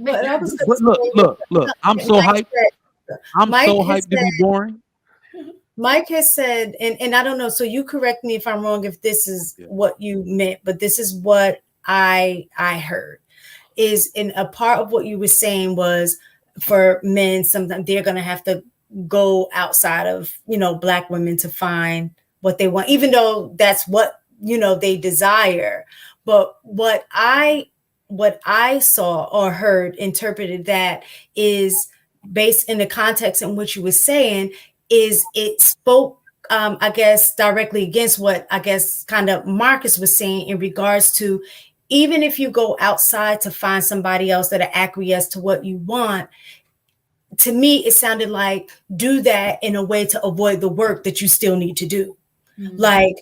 what I was But going to look. I'm say, so hyped. I'm Mike so has hyped to be said, boring. Mike has said, and I don't know, so you correct me if I'm wrong, if this is Yeah. what you meant, but this is what I heard is in a part of what you were saying was for men, sometimes they're going to have to go outside of, black women to find what they want, even though that's what, they desire. But what I saw or heard interpreted that is based in the context in which you were saying is it spoke I guess directly against what I guess kind of Marcus was saying in regards to even if you go outside to find somebody else that acquiesce to what you want, to me it sounded like do that in a way to avoid the work that you still need to do. Mm-hmm. Like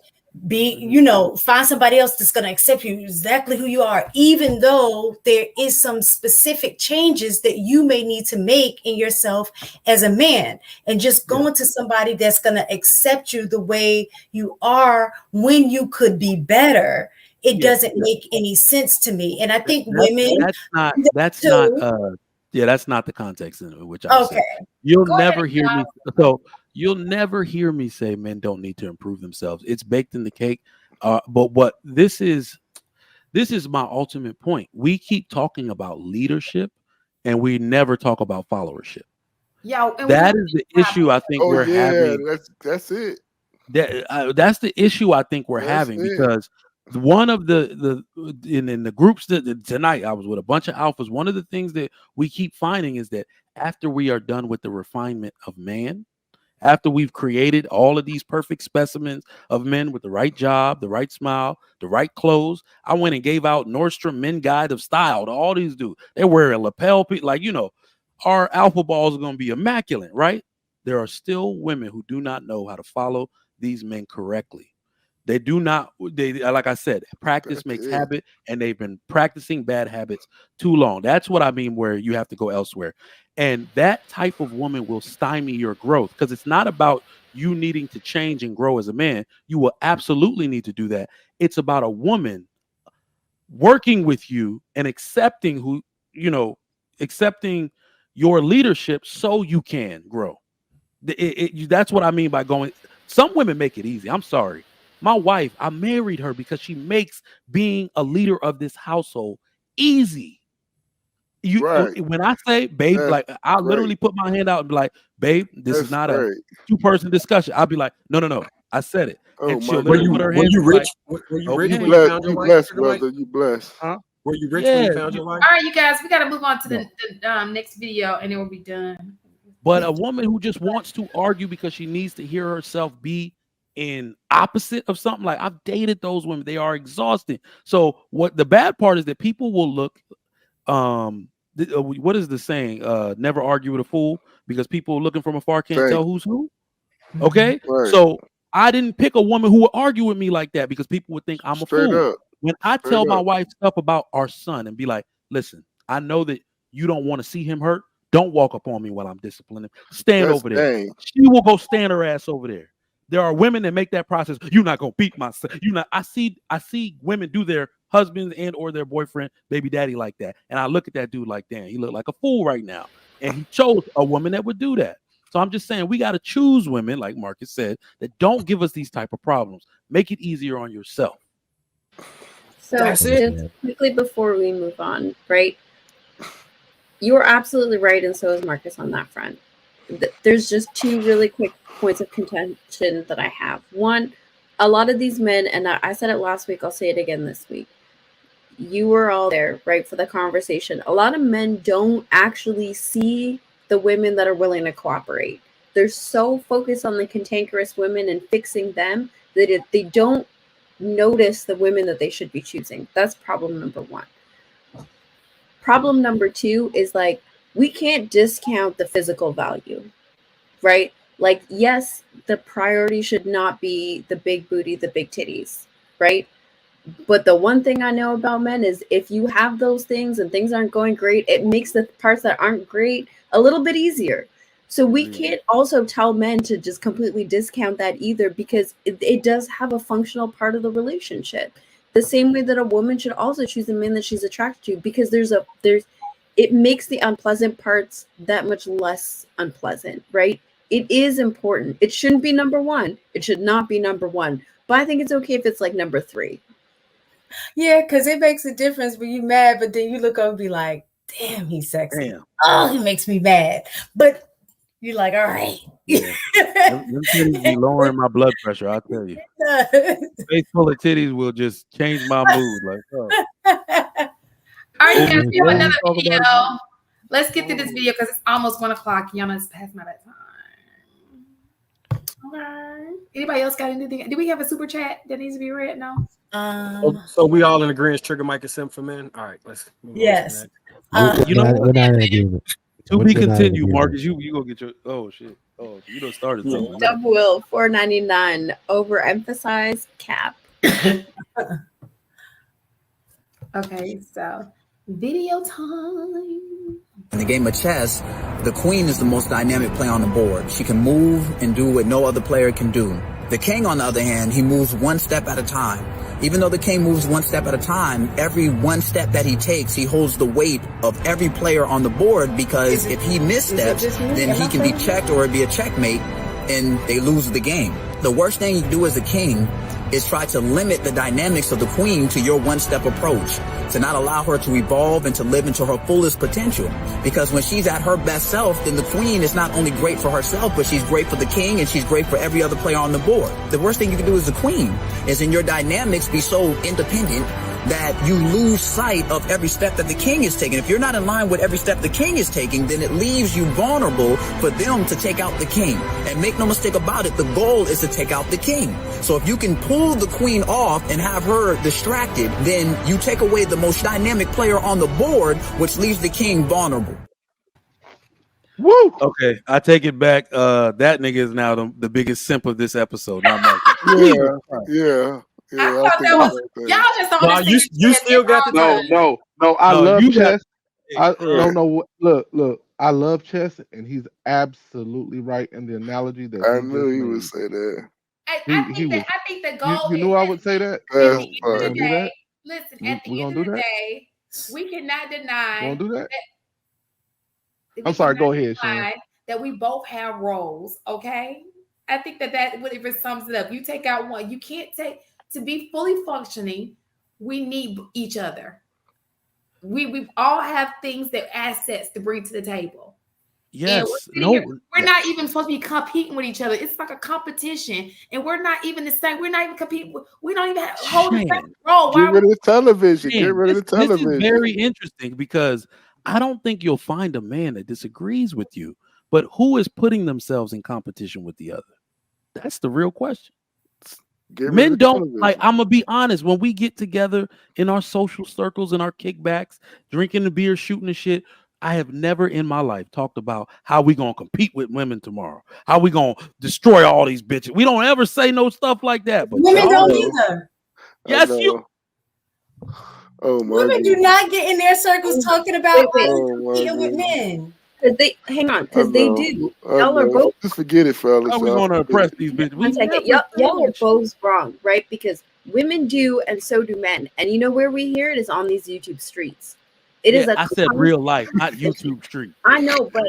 find somebody else that's going to accept you exactly who you are, even though there is some specific changes that you may need to make in yourself as a man, and just going to somebody that's going to accept you the way you are when you could be better. It doesn't make any sense to me. And I think women that's not the context in which I said. You'll never hear me. So you'll never hear me say men don't need to improve themselves. It's baked in the cake. But what this is my ultimate point. We keep talking about leadership and we never talk about followership. That is the issue I think we're having. That's it. That's the issue I think we're having because one of the in the groups that tonight I was with a bunch of alphas. One of the things that we keep finding is that after we are done with the refinement of man, after we've created all of these perfect specimens of men with the right job, the right smile, the right clothes, I went and gave out Nordstrom Men Guide of Style to all these dudes. They're wearing lapel, like our alpha balls are going to be immaculate, right? There are still women who do not know how to follow these men correctly. They do not. They, like I said, practice makes habit, and they've been practicing bad habits too long. That's what I mean. Where you have to go elsewhere, and that type of woman will stymie your growth because it's not about you needing to change and grow as a man. You will absolutely need to do that. It's about a woman working with you and accepting accepting your leadership so you can grow. That's what I mean by going. Some women make it easy. I'm sorry. My wife, I married her because she makes being a leader of this household easy. When I say, babe, like I literally put my hand out and be like, babe, this is not a two-person discussion. I'll be like, no. I said it. And she'll literally put her hands. Were you rich when you found your wife? Blessed, brother. You blessed. Huh? Were you rich when you found your wife? All right, you guys, we got to move on to the next video, and then we'll be done. But a woman who just wants to argue because she needs to hear herself be in opposite of something, like I've dated those women, they are exhausting. So what the bad part is that people will look, what is the saying? Never argue with a fool, because people looking from afar can't tell who's who. Okay, so I didn't pick a woman who would argue with me like that because people would think I'm a fool. When I tell my wife stuff about our son and be like, listen, I know that you don't want to see him hurt. Don't walk up on me while I'm disciplining him. Stand over there. She will go stand her ass over there. There are women that make that process. You're not gonna beat my son. You not. I see women do their husbands and or their boyfriend, baby daddy like that. And I look at that dude like, damn, he look like a fool right now. And he chose a woman that would do that. So I'm just saying we got to choose women, like Marcus said, that don't give us these type of problems. Make it easier on yourself. So just quickly before we move on, right? You are absolutely right, and so is Marcus on that front. There's just two really quick points of contention that I have. One, a lot of these men, and I said it last week, I'll say it again this week. You were all there, right, for the conversation. A lot of men don't actually see the women that are willing to cooperate. They're so focused on the cantankerous women and fixing them that they don't notice the women that they should be choosing. That's problem number one. Problem number two is like, we can't discount the physical value, right? Like, yes, the priority should not be the big booty, the big titties, right? But the one thing I know about men is if you have those things and things aren't going great, it makes the parts that aren't great a little bit easier. So we can't also tell men to just completely discount that either, because it does have a functional part of the relationship. The same way that a woman should also choose a man that she's attracted to, because it makes the unpleasant parts that much less unpleasant, right? It is important. It shouldn't be number one. It should not be number one. But I think it's okay if it's like number 3. Yeah, because it makes a difference when you mad, but then you look up and be like, damn, he's sexy. Damn. Oh, he makes me mad. But you're like, all right. Yeah. Them titties be lowering my blood pressure, I'll tell you. Face full of titties will just change my mood. Like, oh. All right, guys, we have another video. Let's get to this video because it's almost 1 o'clock. Y'all know it's past my bedtime. Okay. Anybody else got anything? Do we have a super chat that needs to be read? No. So we all in agreement. Trigger Mike is simp for men. All right, let's move Yes. You know we're not in agreement. to be continued, Marcus. You go get your shit. Oh, you done started something. Double Will $4.99 overemphasize cap. Okay, so video time. In the game of chess, the queen is the most dynamic player on the board. She can move and do what no other player can do. The king, on the other hand, he moves one step at a time. Even though the king moves one step at a time, every one step that he takes, he holds the weight of every player on the board, because if he missteps, then he can be checked or it'd be a checkmate and they lose the game. The worst thing you can do as a king is try to limit the dynamics of the queen to your one-step approach, to not allow her to evolve and to live into her fullest potential. Because when she's at her best self, then the queen is not only great for herself, but she's great for the king and she's great for every other player on the board. The worst thing you can do as a queen is in your dynamics be so independent that you lose sight of every step that the king is taking. If you're not in line with every step the king is taking, then it leaves you vulnerable for them to take out the king. And make no mistake about it, the goal is to take out the king. So if you can pull the queen off and have her distracted, then you take away the most dynamic player on the board, which leaves the king vulnerable. Woo! Okay, I take it back. That nigga is now the biggest simp of this episode. Not Marcus. Yeah. I thought that was y'all just don't understand. You still got the No. I love chess. Look. I love chess, and he's absolutely right in the analogy that I knew he would say that. I think the goal. You knew I would say that. Listen, at the end of the day, we cannot deny. Won't do that. I'm sorry. Go ahead, Shane. That we both have roles. Okay, I think that whatever sums it up. You take out one. You can't take. To be fully functioning, we need each other. We all have things that assets to bring to the table. Yes. We're not even supposed to be competing with each other. It's like a competition, and we're not even the same. We're not even competing. We don't even hold the same role. Get rid of the television. Get rid of the television. This is very interesting because I don't think you'll find a man that disagrees with you, but who is putting themselves in competition with the other? That's the real question. Men don't like. I'm gonna be honest. When we get together in our social circles and our kickbacks, drinking the beer, shooting the shit, I have never in my life talked about how we gonna compete with women tomorrow. How we gonna destroy all these bitches. We don't ever say no stuff like that. But women don't either. Yes, you. Oh my! Women do not get in their circles talking about competing with men. They because they do. Y'all are both. Just forget it, fellas. How we gonna impress these bitches? Y'all are both wrong, right? Because women do, and so do men. And you know where we hear it is on these YouTube streets. It is. I said real life, not YouTube street. I know, but